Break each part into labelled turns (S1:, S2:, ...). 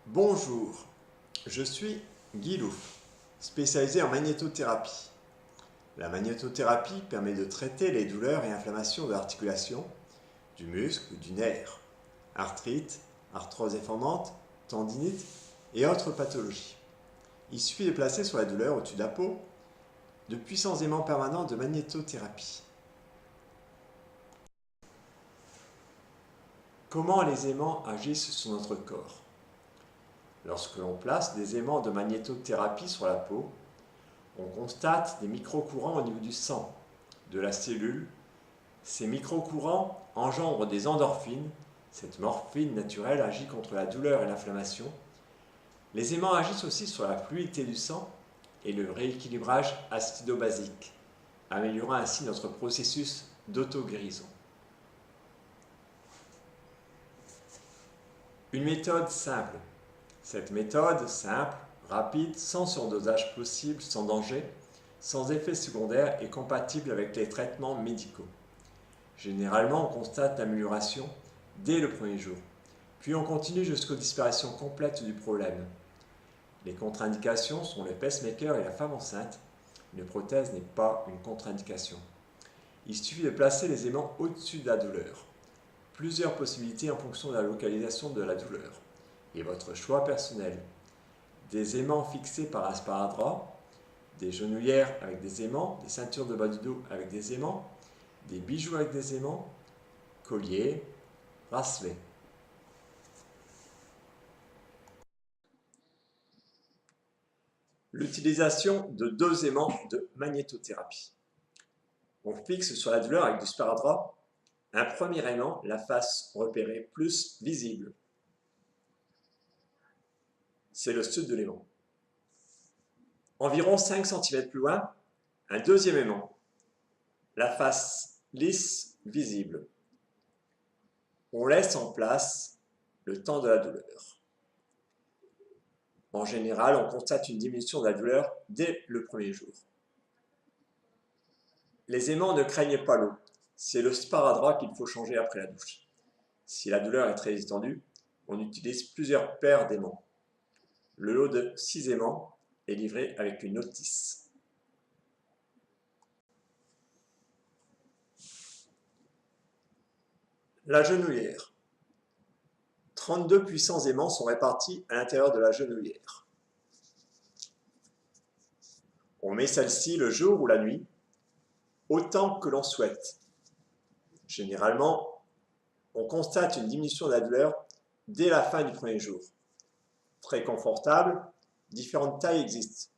S1: Bonjour, je suis Guy Louf, spécialisé en magnétothérapie. La magnétothérapie permet de traiter les douleurs et inflammations de l'articulation, du muscle ou du nerf, arthrite, arthrose déformante, tendinite et autres pathologies. Il suffit de placer sur la douleur au-dessus de la peau de puissants aimants permanents de magnétothérapie. Comment les aimants agissent sur notre corps? Lorsque l'on place des aimants de magnétothérapie sur la peau, on constate des microcourants au niveau du sang, de la cellule. Ces microcourants engendrent des endorphines. Cette morphine naturelle agit contre la douleur et l'inflammation. Les aimants agissent aussi sur la fluidité du sang et le rééquilibrage acido-basique, améliorant ainsi notre processus d'auto-guérison. Une méthode simple. Cette méthode simple, rapide, sans surdosage possible, sans danger, sans effets secondaires est compatible avec les traitements médicaux. Généralement, on constate l'amélioration dès le premier jour, puis on continue jusqu'aux disparitions complètes du problème. Les contre-indications sont le pacemaker et la femme enceinte. Une prothèse n'est pas une contre-indication. Il suffit de placer les aimants au-dessus de la douleur. Plusieurs possibilités en fonction de la localisation de la douleur et votre choix personnel. Des aimants fixés par un sparadrap, des genouillères avec des aimants, des ceintures de bas du dos avec des aimants, des bijoux avec des aimants, colliers, bracelets. L'utilisation de deux aimants de magnétothérapie. On fixe sur la douleur avec du sparadrap un premier aimant, la face repérée plus visible. C'est le sud de l'aimant. Environ 5 cm plus loin, un deuxième aimant, la face lisse visible. On laisse en place le temps de la douleur. En général, on constate une diminution de la douleur dès le premier jour. Les aimants ne craignent pas l'eau. C'est le sparadrap qu'il faut changer après la douche. Si la douleur est très étendue, on utilise plusieurs paires d'aimants. Le lot de 6 aimants est livré avec une notice. La genouillère. 32 puissants aimants sont répartis à l'intérieur de la genouillère. On met celle-ci le jour ou la nuit, autant que l'on souhaite. Généralement, on constate une diminution de la douleur dès la fin du premier jour. Très confortable, différentes tailles existent.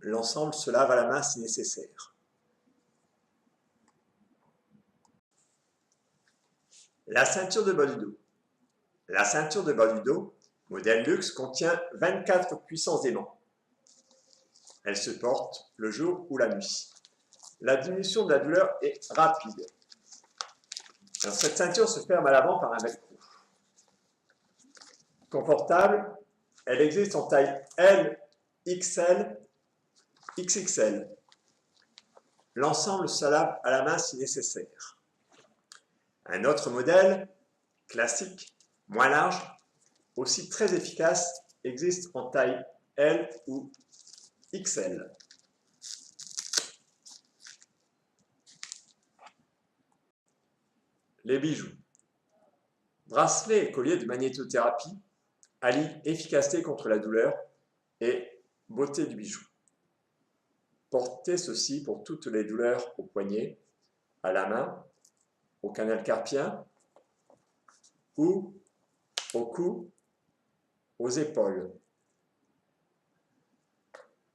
S1: L'ensemble se lave à la main si nécessaire. La ceinture de bas du dos. La ceinture de bas du dos, modèle luxe, contient 24 puissants aimants. Elle se porte le jour ou la nuit. La diminution de la douleur est rapide. Alors, cette ceinture se ferme à l'avant par un velcro. Confortable, elle existe en taille L, XL, XXL. L'ensemble se lave à la main si nécessaire. Un autre modèle, classique, moins large, aussi très efficace, existe en taille L ou XL. Les bijoux. Bracelets et colliers de magnétothérapie allient efficacité contre la douleur et beauté du bijou. Portez ceci pour toutes les douleurs au poignet, à la main, au canal carpien ou au cou, aux épaules.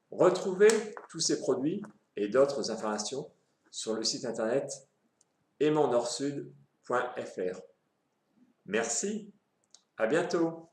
S1: Retrouvez tous ces produits et d'autres informations sur le site internet aimantsnordsud.fr. Merci, à bientôt.